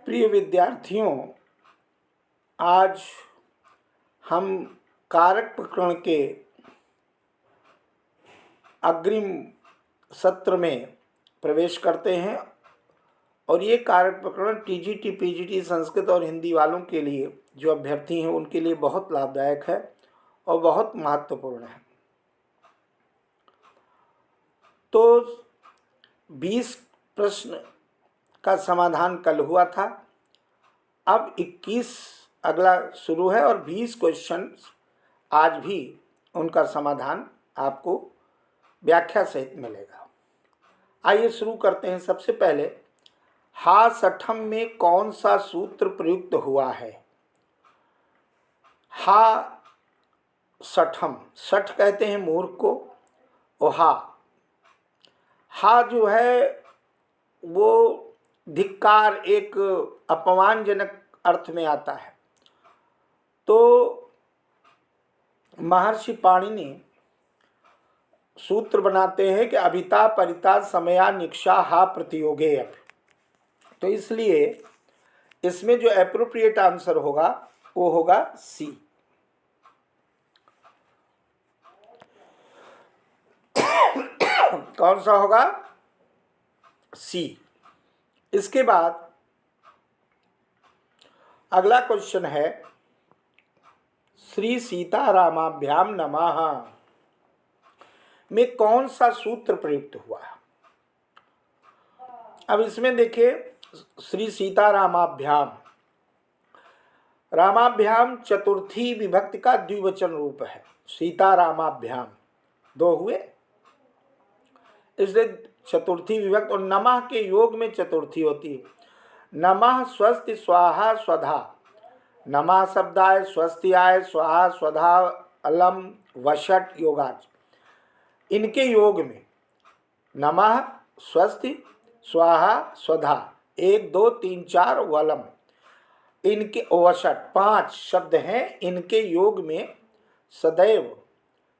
प्रिय विद्यार्थियों, आज हम कारक प्रकरण के अग्रिम सत्र में प्रवेश करते हैं और ये कारक प्रकरण टीजीटी, पीजीटी, संस्कृत और हिंदी वालों के लिए, जो अभ्यर्थी हैं उनके लिए बहुत लाभदायक है और बहुत महत्वपूर्ण है। तो 20 प्रश्न का समाधान कल हुआ था, अब 21 अगला शुरू है और 20 क्वेश्चन आज भी उनका समाधान आपको व्याख्या सहित मिलेगा। आइए शुरू करते हैं। सबसे पहले हा सठम में कौन सा सूत्र प्रयुक्त हुआ है? हा सठम, सठ कहते हैं मूर्ख को, और हा जो है वो धिक्कार, एक अपमानजनक अर्थ में आता है। तो महर्षि पाणिनि सूत्र बनाते हैं कि अभिता परिता समया निक्षा हा प्रतियोगे अप। तो इसलिए इसमें जो एप्रोप्रिएट आंसर होगा वो होगा सी। कौन सा होगा? सी। इसके बाद अगला क्वेश्चन है, श्री सीतारामाभ्याम नमः में कौन सा सूत्र प्रयुक्त हुआ है? अब इसमें देखिए, श्री सीतारामाभ्याम, रामाभ्याम चतुर्थी विभक्ति का द्विवचन रूप है। सीतारामाभ्याम दो हुए, इसलिए चतुर्थी विभक्ति, और नमः के योग में चतुर्थी होती है। नमः स्वस्ति स्वाहा स्वधा, नमः शब्द आए, स्वस्ति आए, स्वाहा स्वधा अलम वषट योगाच, इनके योग में नमः स्वस्ति स्वाहा स्वधा 1 2 3 4 वलम, इनके वषट 5 शब्द हैं, इनके योग में सदैव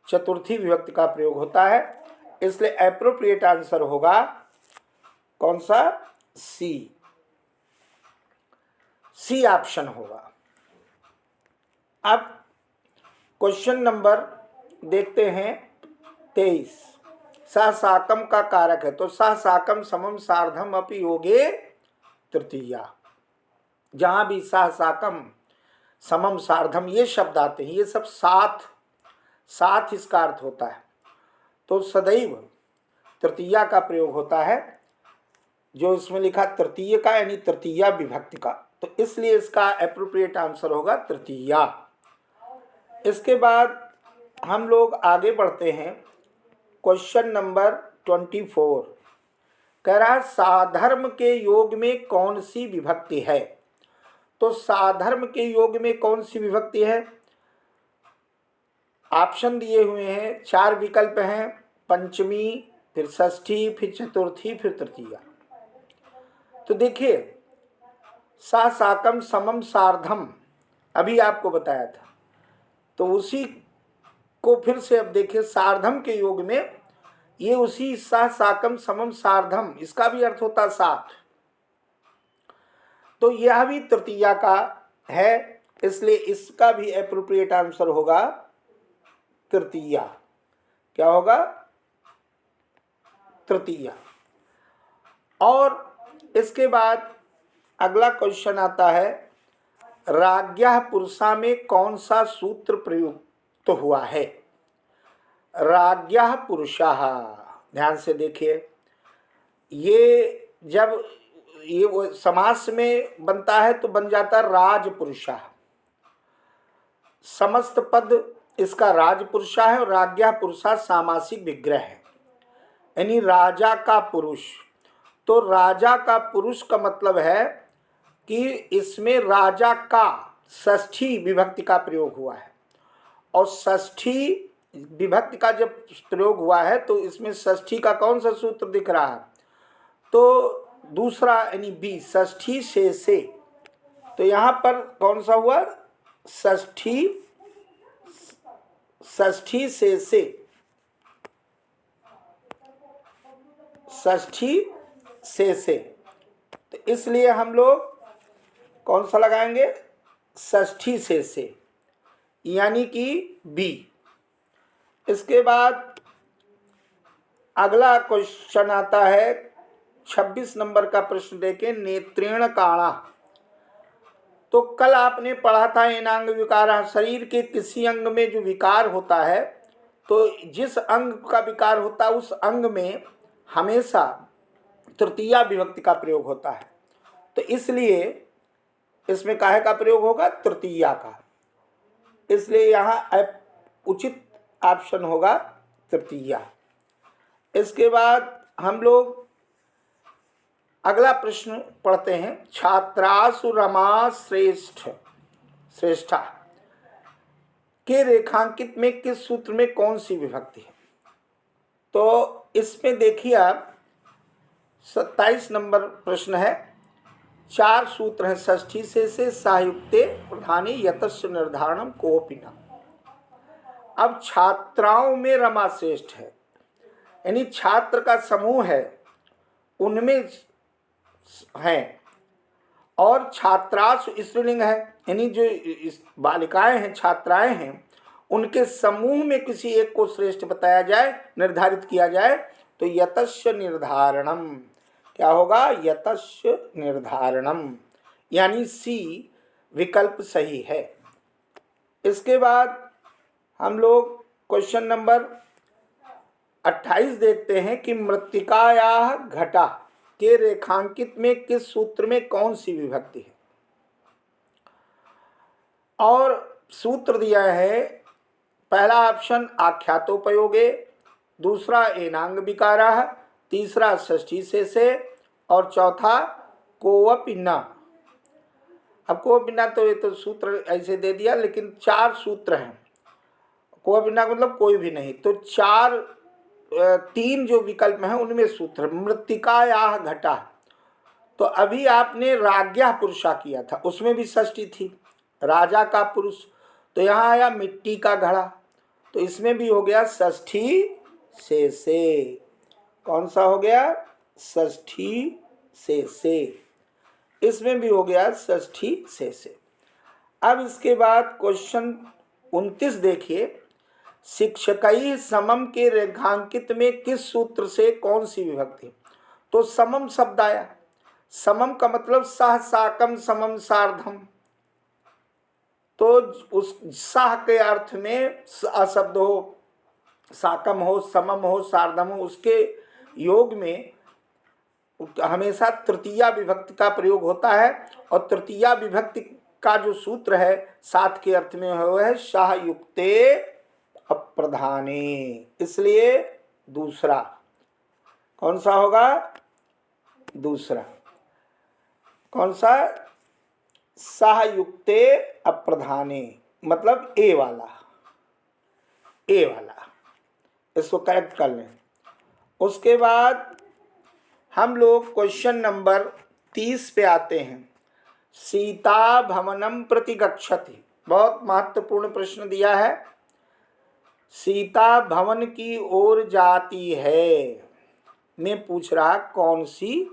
चतुर्थी विभक्ति का प्रयोग होता है। इसलिए एप्रोप्रिएट आंसर होगा कौन सा? सी। सी ऑप्शन होगा। अब क्वेश्चन नंबर देखते हैं 23। सा साकम का कारक है, तो सा साकम समम सार्धम अपि योगे तृतीया। जहां भी सा साकम समम सार्धम ये शब्द आते हैं, ये सब साथ साथ इसका अर्थ होता है, तो सदैव तृतीया का प्रयोग होता है। जो इसमें लिखा तृतीय का यानी तृतीया विभक्ति का, तो इसलिए इसका एप्रोप्रिएट आंसर होगा तृतीया। इसके बाद हम लोग आगे बढ़ते हैं। क्वेश्चन नंबर 24 कह रहा है, साधर्म के योग में कौन सी विभक्ति है? तो साधर्म के योग में कौन सी विभक्ति है? ऑप्शन दिए हुए हैं, 4 विकल्प हैं, पंचमी, फिर षष्ठी, फिर चतुर्थी, फिर तृतीया। तो देखिए, सा साकम समम सार्धम अभी आपको बताया था, तो उसी को फिर से अब देखिए, सार्धम के योग में ये उसी सा साकम समम सार्धम, इसका भी अर्थ होता साथ, तो यह भी तृतीया का है, इसलिए इसका भी एप्रोप्रिएट आंसर होगा तृतीया। क्या होगा? तृतीया। और इसके बाद अगला क्वेश्चन आता है, राज्ञः पुरुषा में कौन सा सूत्र प्रयुक्त हुआ है? राज्ञः पुरुषः, ध्यान से देखिए, ये जब ये वो समास में बनता है तो बन जाता है राजपुरुषः। समस्त पद इसका राजपुरुषा है और राज्ञः पुरुषा सामासिक विग्रह है, यानी राजा का पुरुष। तो राजा का पुरुष का मतलब है कि इसमें राजा का षष्ठी विभक्ति का प्रयोग हुआ है, और षष्ठी विभक्ति का जब प्रयोग हुआ है तो इसमें षष्ठी का कौन सा सूत्र दिख रहा है? तो दूसरा यानी बी, षष्ठी से। तो यहाँ पर कौन सा हुआ? षष्ठी से षष्ठी से। तो इसलिए हम लोग कौन सा लगाएंगे? षष्ठी से, यानी कि बी। इसके बाद अगला क्वेश्चन आता है 26 नंबर का प्रश्न देखें, नेत्रेण काणा। तो कल आपने पढ़ा था एनांग विकार, शरीर के किसी अंग में जो विकार होता है, तो जिस अंग का विकार होता है उस अंग में हमेशा तृतीया विभक्ति का प्रयोग होता है। तो इसलिए इसमें काहे का प्रयोग होगा? तृतीया का। इसलिए यहाँ उचित ऑप्शन होगा तृतीया। इसके बाद हम लोग अगला प्रश्न पढ़ते हैं, छात्रासु रमा श्रेष्ठा के रेखांकित में किस सूत्र में कौन सी विभक्ति है? तो इसमें देखिए आप 27 नंबर प्रश्न है, 4 सूत्र हैं षष्ठी से सायुक्ते प्रधानी यतस्य निर्धारणम कोऽपि न। अब छात्राओं में रमा श्रेष्ठ है, यानी छात्र का समूह है उनमें है, और छात्रासु स्त्रीलिंग है, यानी जो बालिकाएं हैं, छात्राएं हैं, उनके समूह में किसी एक को श्रेष्ठ बताया जाए, निर्धारित किया जाए, तो यतस्य निर्धारणम क्या होगा? यतस्य निर्धारणम, यानी सी विकल्प सही है। इसके बाद हम लोग क्वेश्चन नंबर 28 देखते हैं कि मृत्तिकायाः घटा के रेखांकित में किस सूत्र में कौन सी विभक्ति है? और सूत्र दिया है, पहला ऑप्शन आख्यातोपयोगे, दूसरा एनांग विकारः, तीसरा षष्ठी से, और चौथा कोऽपि न। अब कोऽपि न तो ये तो सूत्र ऐसे दे दिया, लेकिन 4 सूत्र हैं। कोऽपि न मतलब कोई भी नहीं, तो 3 जो विकल्प हैं उनमें सूत्र। मृत्तिकायाः घटा, तो अभी आपने राज्ञः पुरुषा किया था, उसमें भी षष्ठी थी, राजा का पुरुष, तो यहाँ आया मिट्टी का घड़ा, तो इसमें भी हो गया षष्ठी से। कौन सा हो गया? षष्ठी से। इसमें भी हो गया षष्ठी से। अब इसके बाद क्वेश्चन 29 देखिए, शिक्षकै समम के रेखांकित में किस सूत्र से कौन सी विभक्ति? तो समम शब्द आया, समम का मतलब सह साकम समम सार्धम, तो उस सह के अर्थ में अशब्द हो, साकम हो, समम हो, सार्धम हो, उसके योग में हमेशा तृतीया विभक्ति का प्रयोग होता है, और तृतीया विभक्ति का जो सूत्र है साथ के अर्थ में है शाह युक्ते अप्रधाने, इसलिए दूसरा कौन सा होगा? दूसरा कौन सा? शाह युक्ते अप्रधाने, मतलब ए वाला, इसको करेक्ट कर लें। उसके बाद हम लोग क्वेश्चन नंबर 30 पे आते हैं, सीता भवनम प्रति गच्छति। बहुत महत्वपूर्ण प्रश्न दिया है, सीता भवन की ओर जाती है में पूछ रहा कौन सी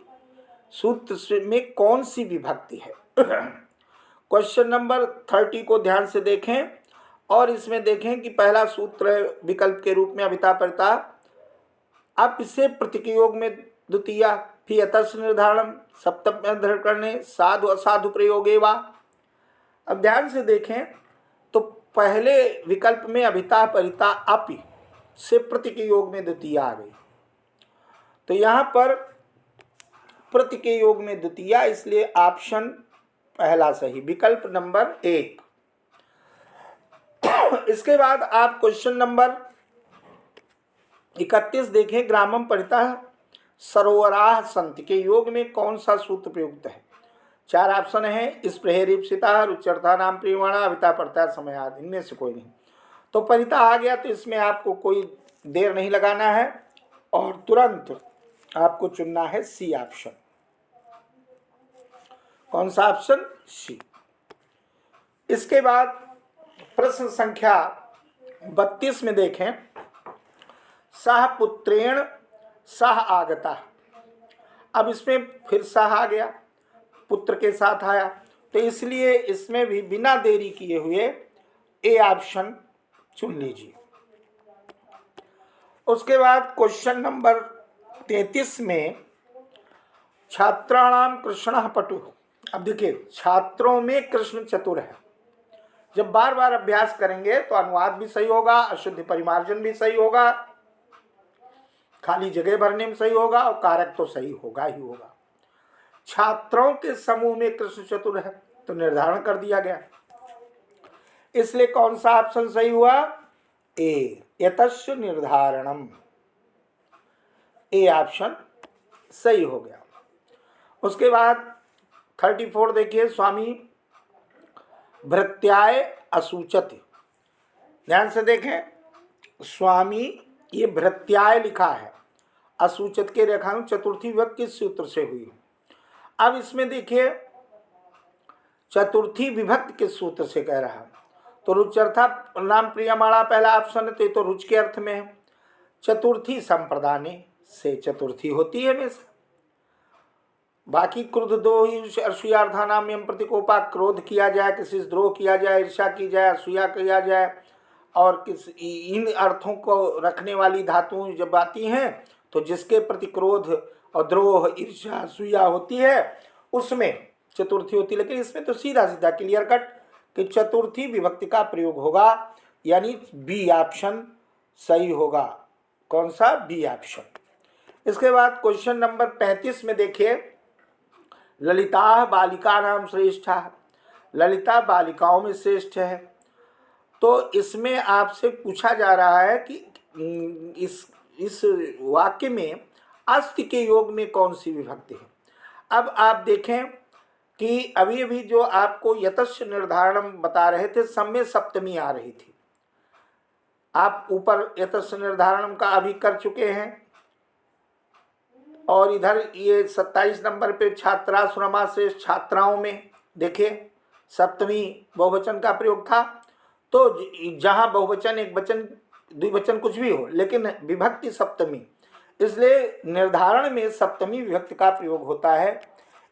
सूत्र में कौन सी विभक्ति है। क्वेश्चन नंबर 30 को ध्यान से देखें, और इसमें देखें कि पहला सूत्र विकल्प के रूप में अभिता परिता, अब इसे प्रतियोग में द्वितीया, फिर यतस्य निर्धारणम, सप्तम में धर करने, साधु असाधु प्रयोगे वा। अब ध्यान से देखें तो पहले विकल्प में अभिता परिता अपि से प्रतियोग में द्वितीया आ गई, तो यहाँ पर प्रतियोग में द्वितीया, इसलिए ऑप्शन पहला सही, विकल्प नंबर 1। इसके बाद आप क्वेश्चन नंबर 31 देखें, ग्रामम परिता सरोवराः सन्ति के योग में कौन सा सूत्र प्रयुक्त है? 4 ऑप्शन है, स्पृहेरीप्सिता, रुच्यर्था नाम प्रियमाणा, अभिता परिता समयाद, इनमें से कोई नहीं। तो परिता आ गया, तो इसमें आपको कोई देर नहीं लगाना है और तुरंत आपको चुनना है सी ऑप्शन। कौन सा ऑप्शन? सी। इसके बाद प्रश्न संख्या 32 में देखें, सह पुत्रेण सह आगता। अब इसमें फिर सह आ गया, पुत्र के साथ आया, तो इसलिए इसमें भी बिना देरी किए हुए ए ऑप्शन चुन लीजिए। उसके बाद क्वेश्चन नंबर 33 में छात्राणाम कृष्ण पटु। अब देखिए, छात्रों में कृष्ण चतुर है। जब बार बार अभ्यास करेंगे तो अनुवाद भी सही होगा, अशुद्धि परिमार्जन भी सही होगा, खाली जगह भरने में सही होगा और कारक तो सही होगा ही होगा। छात्रों के समूह में कृष्ण चतुर है तो निर्धारण कर दिया गया, इसलिए कौन सा ऑप्शन सही हुआ? ए, यतस्य निर्धारणम, ए ऑप्शन सही हो गया। उसके बाद 34 देखिए, स्वामी भृत्याय असूचत। ध्यान से देखें, स्वामी ये भृत्याय लिखा है, असूचत के रेखांक चतुर्थी विभक्ति किस सूत्र से हुई? अब इसमें देखिए चतुर्थी विभक्ति किस सूत्र से कह रहा है, तो रुच्यर्था नाम प्रियमाणा पहला ऑप्शन है, तो रुच के अर्थ में है। चतुर्थी संप्रदाने से चतुर्थी होती है हमेशा। बाकी क्रोध दो ही असूयार्था नाम यम प्रतिकोपा, क्रोध किया जाए, किसी से द्रोह किया जाए, ईर्ष्या की जाए, असूया किया जाए, और किस इन अर्थों को रखने वाली धातुएं जब आती हैं तो जिसके प्रति क्रोध और द्रोह, ईर्ष्या, असूया होती है उसमें चतुर्थी होती है। लेकिन इसमें तो सीधा सीधा क्लियर कट कि चतुर्थी विभक्ति का प्रयोग होगा, यानी बी ऑप्शन सही होगा। कौन सा? B option. इसके बाद क्वेश्चन नंबर 35 में देखिए, ललिता बालिका नाम श्रेष्ठा, ललिता बालिकाओं में श्रेष्ठ है। तो इसमें आपसे पूछा जा रहा है कि इस वाक्य में अस्ति के योग में कौन सी विभक्ति है। अब आप देखें कि अभी अभी जो आपको यतस्य निर्धारणम बता रहे थे, सब में सप्तमी आ रही थी। आप ऊपर यतस्य निर्धारणम का अभी कर चुके हैं, और इधर ये 27 नंबर पे छात्राश्रमा से छात्राओं में देखिए सप्तमी बहुवचन का प्रयोग था। तो जहाँ बहुवचन, एक वचन, द्विवचन कुछ भी हो, लेकिन विभक्ति सप्तमी, इसलिए निर्धारण में सप्तमी विभक्ति का प्रयोग होता है।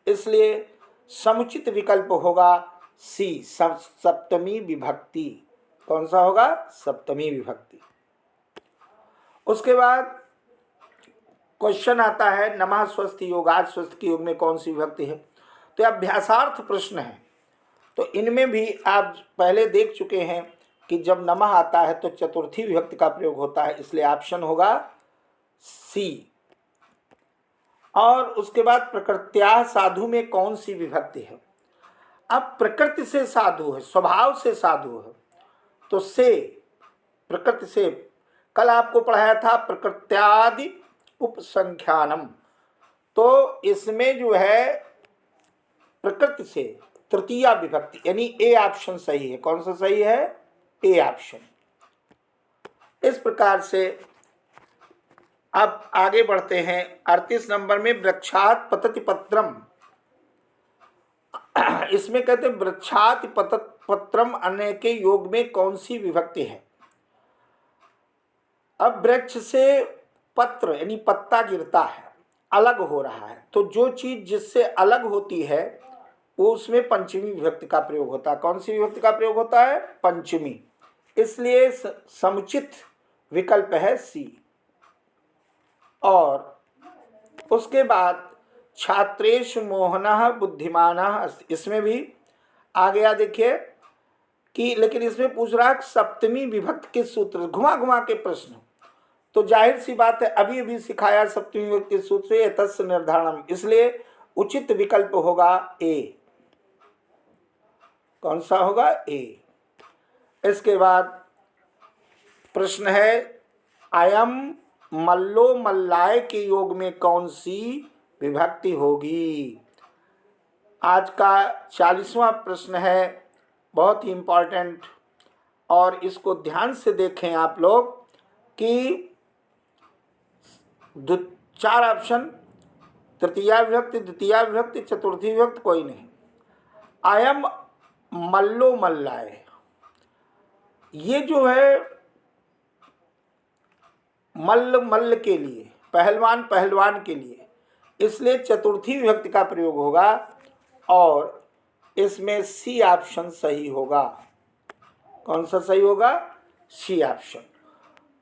इसलिए समुचित विकल्प होगा सी, सप्तमी विभक्ति। कौन सा होगा? सप्तमी विभक्ति। उसके बाद क्वेश्चन आता है, नमः स्वस्ति योगाज, स्वस्ति योग में कौन सी विभक्ति है? तो अभ्यासार्थ प्रश्न है, तो इनमें भी आप पहले देख चुके हैं कि जब नमः आता है तो चतुर्थी विभक्ति का प्रयोग होता है, इसलिए ऑप्शन होगा सी। और उसके बाद प्रकृत्या साधु में कौन सी विभक्ति है? अब प्रकृति से साधु है, स्वभाव से साधु है, तो से, प्रकृति से। कल आपको पढ़ाया था प्रकृत्यादि उपसंख्यानम, तो इसमें जो है प्रकृति से तृतीया विभक्ति, यानी ए ऑप्शन सही है। कौन सा सही है? A option. इस प्रकार से अब आगे बढ़ते हैं। 38 नंबर में वृक्षात पतति पत्रम, इसमें कहते हैं वृक्षात पत्रम अन्य के योग में कौन सी विभक्ति है? अब वृक्ष से पत्र यानी पत्ता गिरता है, अलग हो रहा है, तो जो चीज जिससे अलग होती है वो उसमें पंचमी विभक्ति का प्रयोग होता है। कौन सी विभक्ति का प्रयोग होता है? पंचमी। इसलिए समुचित विकल्प है सी। और उसके बाद छात्रेश मोहनः बुद्धिमानः, इसमें भी आ गया देखिए कि, लेकिन इसमें पूछ रहा है सप्तमी विभक्ति के सूत्र, घुमा घुमा के प्रश्न। तो जाहिर सी बात है, अभी अभी सिखाया सप्तमी विभक्ति के सूत्र से तस्य निर्धारणम, इसलिए उचित विकल्प होगा ए। कौन सा होगा? ए। इसके बाद प्रश्न है, अयम मल्लो मल्लाय के योग में कौन सी विभक्ति होगी? आज का 40वां प्रश्न है, बहुत ही इम्पॉर्टेंट, और इसको ध्यान से देखें आप लोग कि 4 ऑप्शन, तृतीया विभक्ति, द्वितीया विभक्ति, चतुर्थी विभक्ति कोई नहीं। अयम मल्लो मल्लाय, ये जो है मल्ल मल्ल के लिए, पहलवान पहलवान के लिए, इसलिए चतुर्थी विभक्ति का प्रयोग होगा। और इसमें सी ऑप्शन सही होगा। कौन सा सही होगा? C option.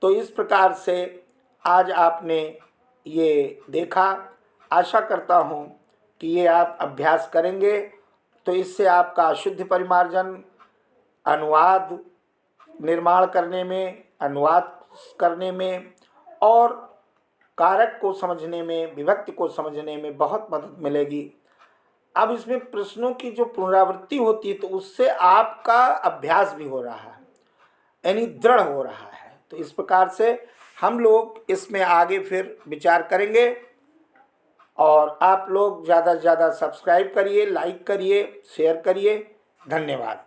तो इस प्रकार से आज आपने ये देखा। आशा करता हूँ कि ये आप अभ्यास करेंगे तो इससे आपका शुद्ध परिमार्जन, अनुवाद निर्माण करने में, अनुवाद करने में और कारक को समझने में, विभक्ति को समझने में बहुत मदद मिलेगी। अब इसमें प्रश्नों की जो पुनरावृत्ति होती है तो उससे आपका अभ्यास भी हो रहा है, यानी दृढ़ हो रहा है। तो इस प्रकार से हम लोग इसमें आगे फिर विचार करेंगे। और आप लोग ज़्यादा से ज़्यादा सब्सक्राइब करिए, लाइक करिए, शेयर करिए। धन्यवाद।